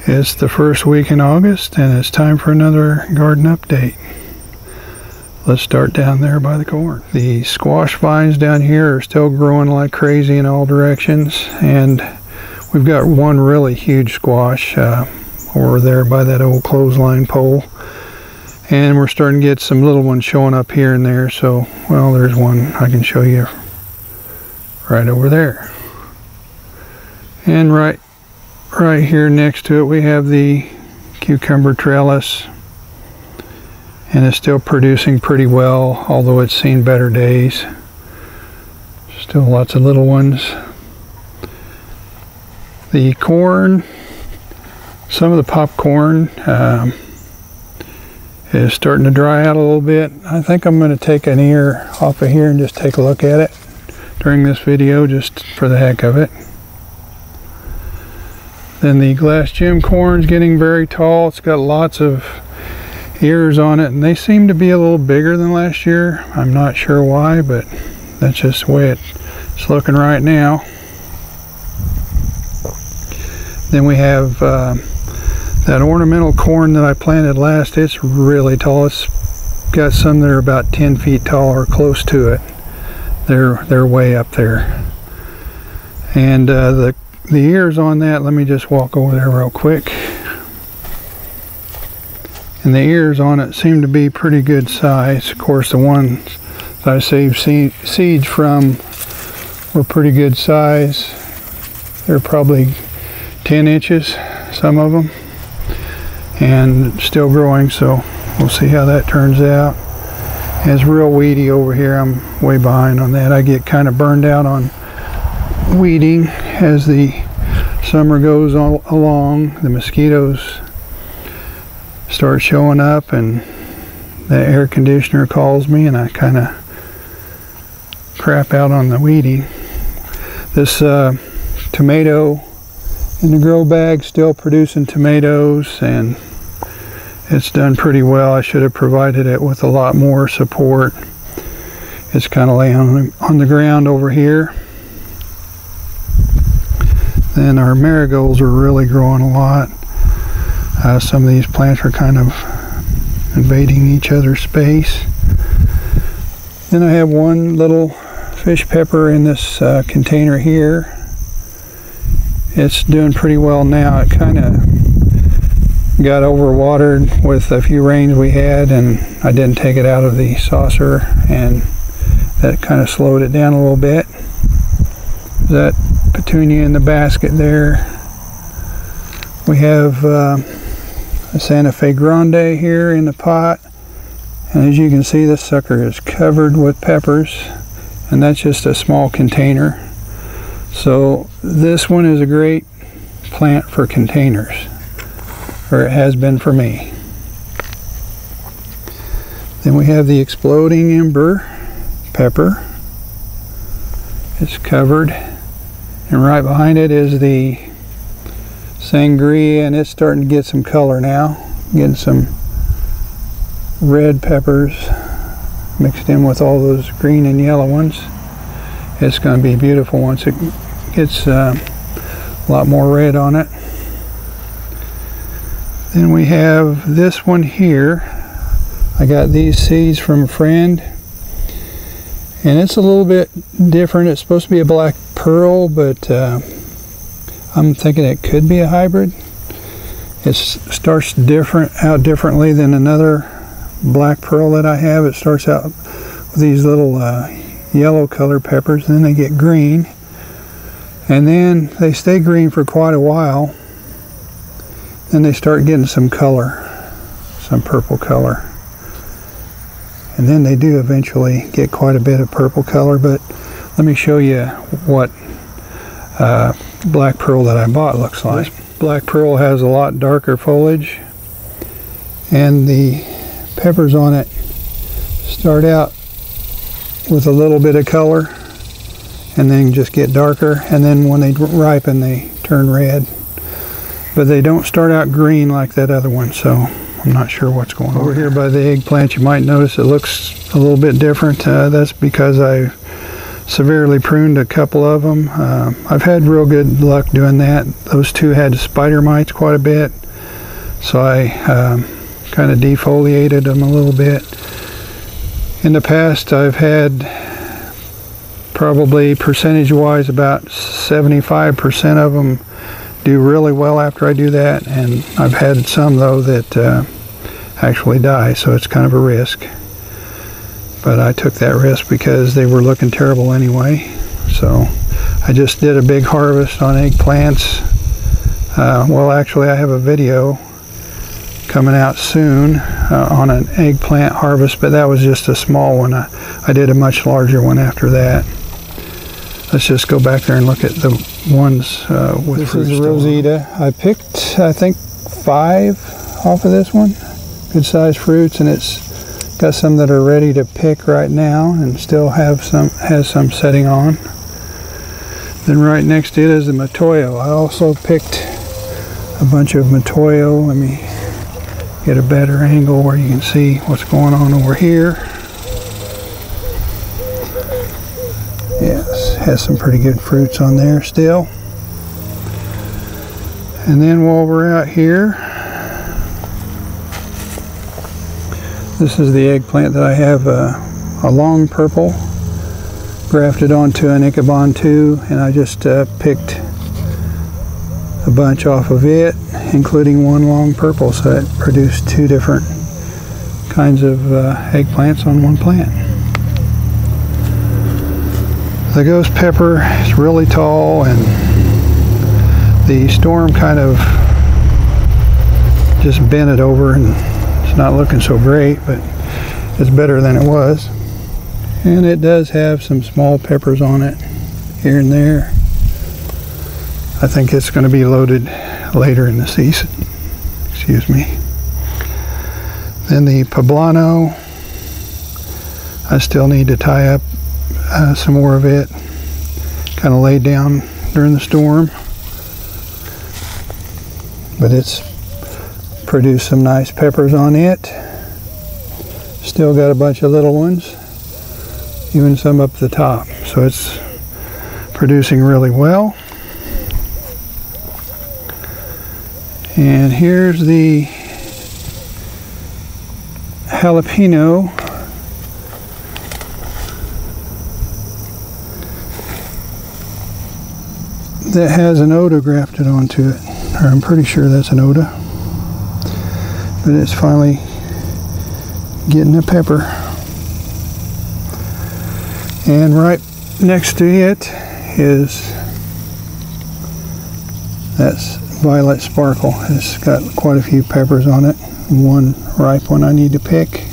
It's the first week in August, and it's time for another garden update. Let's start down there by the corn. The squash vines down here are still growing like crazy in all directions, and we've got one really huge squash over there by that old clothesline pole, and we're starting to get some little ones showing up here and there. So, well, there's one I can show you right over there, and right here next to it we have the cucumber trellis, and it's still producing pretty well, although it's seen better days. Still lots of little ones. The corn, some of the popcorn is starting to dry out a little bit. I think I'm going to take an ear off of here and just take a look at it during this video, just for the heck of it. Then the glass gem corn's getting very tall. It's got lots of ears on it, and they seem to be a little bigger than last year. I'm not sure why, but that's just the way it's looking right now. Then we have that ornamental corn that I planted last. It's really tall. It's got some that are about 10 feet tall or close to it. They're way up there. And the ears on that, let me just walk over there real quick. And the ears on it seem to be pretty good size. Of course, the ones that I saved seeds from were pretty good size. They're probably 10 inches, some of them, and still growing, so we'll see how that turns out. And it's real weedy over here. I'm way behind on that. I get kind of burned out on weeding as the summer goes along. The mosquitoes start showing up, and the air conditioner calls me, and I kind of crap out on the weeding. This tomato in the grow bag still producing tomatoes, and it's done pretty well. I should have provided it with a lot more support. It's kind of laying on the ground over here. Then our marigolds are really growing a lot. Some of these plants are kind of invading each other's space. Then I have one little fish pepper in this container here. It's doing pretty well now. It kind of got overwatered with a few rains we had, and I didn't take it out of the saucer, and that kind of slowed it down a little bit. That petunia in the basket there. We have a Santa Fe Grande here in the pot, and as you can see, this sucker is covered with peppers, and that's just a small container. So this one is a great plant for containers, or it has been for me. Then we have the exploding ember pepper. It's covered, and right behind it is the sangria, and it's starting to get some color now, getting some red peppers mixed in with all those green and yellow ones. It's going to be beautiful once it gets a lot more red on it. Then we have this one here. I got these seeds from a friend, and it's a little bit different. It's supposed to be a black pearl, but I'm thinking it could be a hybrid. It starts out differently than another black pearl that I have. It starts out with these little yellow colored peppers, and then they get green, and then they stay green for quite a while. Then they start getting some color, some purple color, and then they do eventually get quite a bit of purple color. But let me show you what black pearl that I bought looks like. This black pearl has a lot darker foliage, and the peppers on it start out with a little bit of color and then just get darker, and then when they ripen they turn red. But they don't start out green like that other one, so I'm not sure what's going on. Over here by the eggplant, you might notice it looks a little bit different. That's because I severely pruned a couple of them. I've had real good luck doing that. Those two had spider mites quite a bit, so I kind of defoliated them a little bit. In the past, I've had probably percentage-wise about 75% of them do really well after I do that, and I've had some though that actually die, so it's kind of a risk. But I took that risk because they were looking terrible anyway. So I just did a big harvest on eggplants. Well, actually I have a video coming out soon on an eggplant harvest, but that was just a small one. I did a much larger one after that. Let's just go back there and look at the ones with fruit. This is Rosita. I picked, I think, 5 off of this one. Good sized fruits, and it's got some that are ready to pick right now and still has some setting on. Then right next to it is the Matoyo. I also picked a bunch of Matoyo. Let me get a better angle where you can see what's going on over here. Yes, has some pretty good fruits on there still. And then while we're out here, this is the eggplant that I have a long purple grafted onto an Ichabod 2, and I just picked a bunch off of it, including one long purple, so it produced 2 different kinds of eggplants on one plant. The ghost pepper is really tall, and the storm kind of just bent it over, and it's not looking so great, but it's better than it was. And it does have some small peppers on it here and there. I think it's going to be loaded later in the season. Excuse me. Then the poblano, I still need to tie up some more of it. Kind of laid down during the storm, but it's produced some nice peppers on it. Still got a bunch of little ones, even some up the top, so it's producing really well. And here's the jalapeno. That has an Oda grafted onto it, or I'm pretty sure that's an Oda, but it's finally getting a pepper. And right next to it is, that's Violet Sparkle. It's got quite a few peppers on it, one ripe one I need to pick.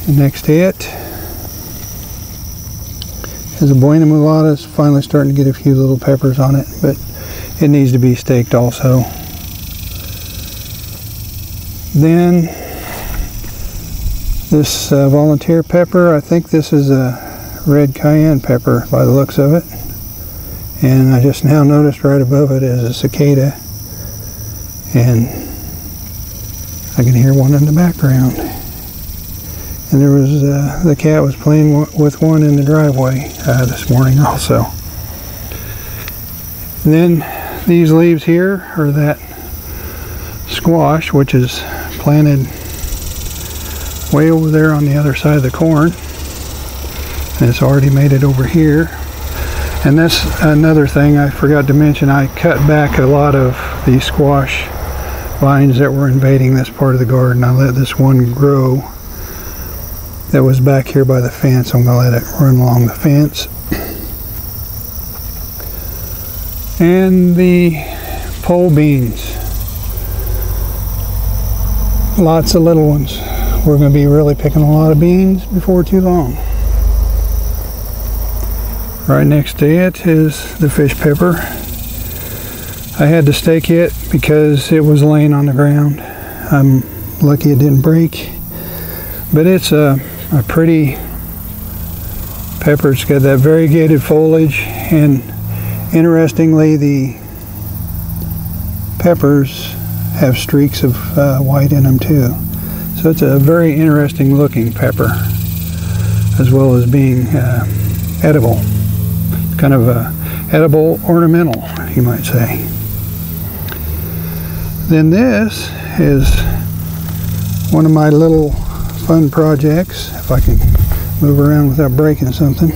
And next to it is a Buena Mulata. It's finally starting to get a few little peppers on it, but it needs to be staked also. Then this volunteer pepper, I think this is a red cayenne pepper by the looks of it. And I just now noticed right above it is a cicada, and I can hear one in the background. And there was, the cat was playing with one in the driveway this morning also. And then these leaves here are that squash, which is planted way over there on the other side of the corn. And it's already made it over here. And that's another thing I forgot to mention. I cut back a lot of the squash vines that were invading this part of the garden. I let this one grow that was back here by the fence. I'm going to let it run along the fence. And the pole beans. Lots of little ones. We're going to be really picking a lot of beans before too long. Right next to it is the fish pepper. I had to stake it because it was laying on the ground. I'm lucky it didn't break. But it's a pretty pepper. It's got that variegated foliage, and interestingly the peppers have streaks of white in them too. So it's a very interesting looking pepper. as well as being edible. Kind of a edible ornamental, you might say. Then this is one of my little fun projects, if I can move around without breaking something.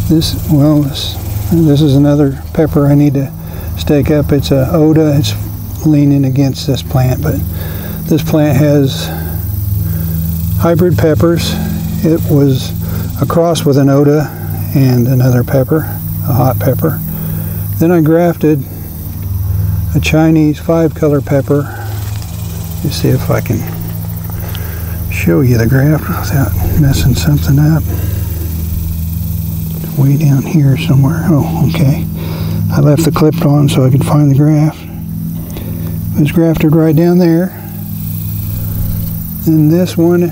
This is another pepper I need to stake up. It's a Oda. It's leaning against this plant, but this plant has hybrid peppers. It was a cross with an Oda and another pepper, a hot pepper. Then I grafted a Chinese 5-color pepper. Let me see if I can show you the graft without messing something up. It's way down here somewhere. Oh, okay. I left the clip on so I could find the graft. It was grafted right down there. And this one,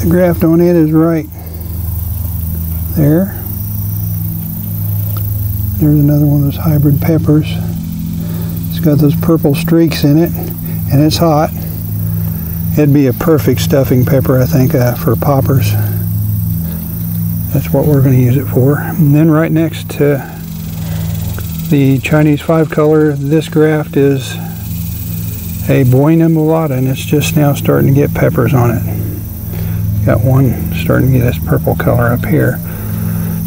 the graft on it is right there. There's another one of those hybrid peppers. It's got those purple streaks in it, and it's hot. It'd be a perfect stuffing pepper, I think, for poppers. That's what we're going to use it for. And then right next to the Chinese 5-color, this graft is a Buena Mulata, and it's just now starting to get peppers on it. Got one starting to get this purple color up here.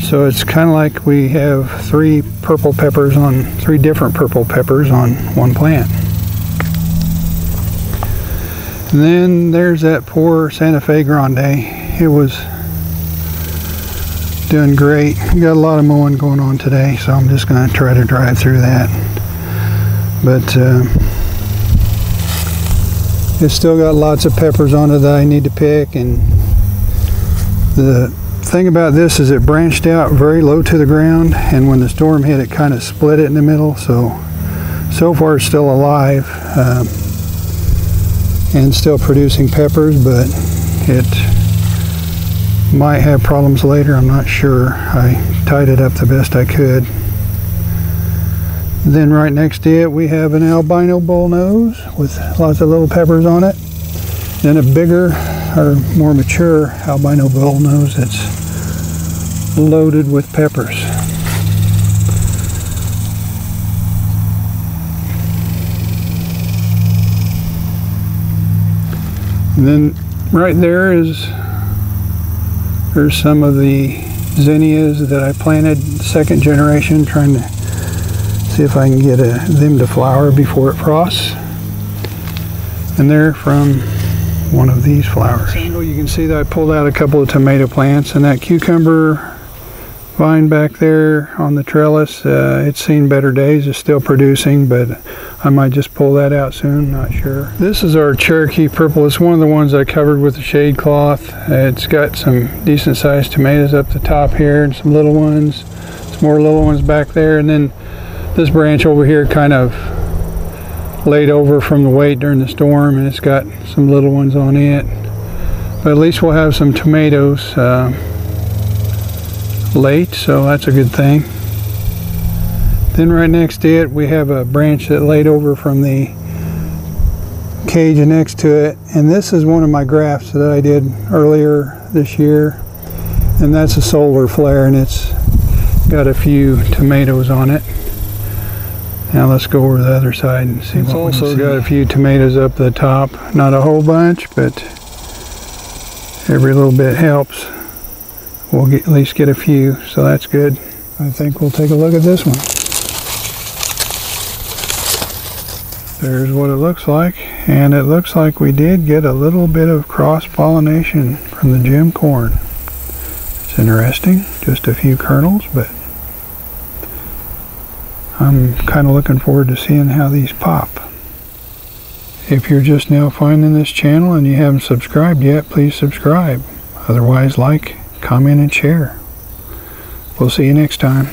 So it's kind of like we have three different purple peppers on one plant. And then there's that poor Santa Fe Grande. It was doing great. We got a lot of mowing going on today, so I'm just going to try to drive through that. But it's still got lots of peppers on it that I need to pick. And the thing about this is it branched out very low to the ground, and when the storm hit, it kind of split it in the middle. So far it's still alive and still producing peppers, but it might have problems later. I'm not sure. I tied it up the best I could. Then right next to it we have an albino bullnose with lots of little peppers on it. Then a bigger or more mature albino bullnose that's loaded with peppers. And then right there's some of the zinnias that I planted, second generation, trying to see if I can get them to flower before it frosts. And they're from one of these flowers. You can see that I pulled out a couple of tomato plants, and that cucumber vine back there on the trellis, it's seen better days. It's still producing, but I might just pull that out soon, not sure. This is our Cherokee purple. It's one of the ones I covered with the shade cloth. It's got some decent sized tomatoes up the top here and some little ones, some more little ones back there, and then this branch over here kind of laid over from the weight during the storm, and it's got some little ones on it. But at least we'll have some tomatoes late, so that's a good thing. Then right next to it we have a branch that laid over from the cage next to it, and this is one of my grafts that I did earlier this year, and that's a solar flare, and it's got a few tomatoes on it. Now let's go over the other side and see. It's also got a few tomatoes up the top, not a whole bunch, but every little bit helps. We'll at least get a few, so that's good. I think we'll take a look at this one. There's what it looks like, and it looks like we did get a little bit of cross-pollination from the gem corn. It's interesting, just a few kernels, but I'm kind of looking forward to seeing how these pop. If you're just now finding this channel and you haven't subscribed yet, please subscribe. Otherwise, like, comment, and share. We'll see you next time.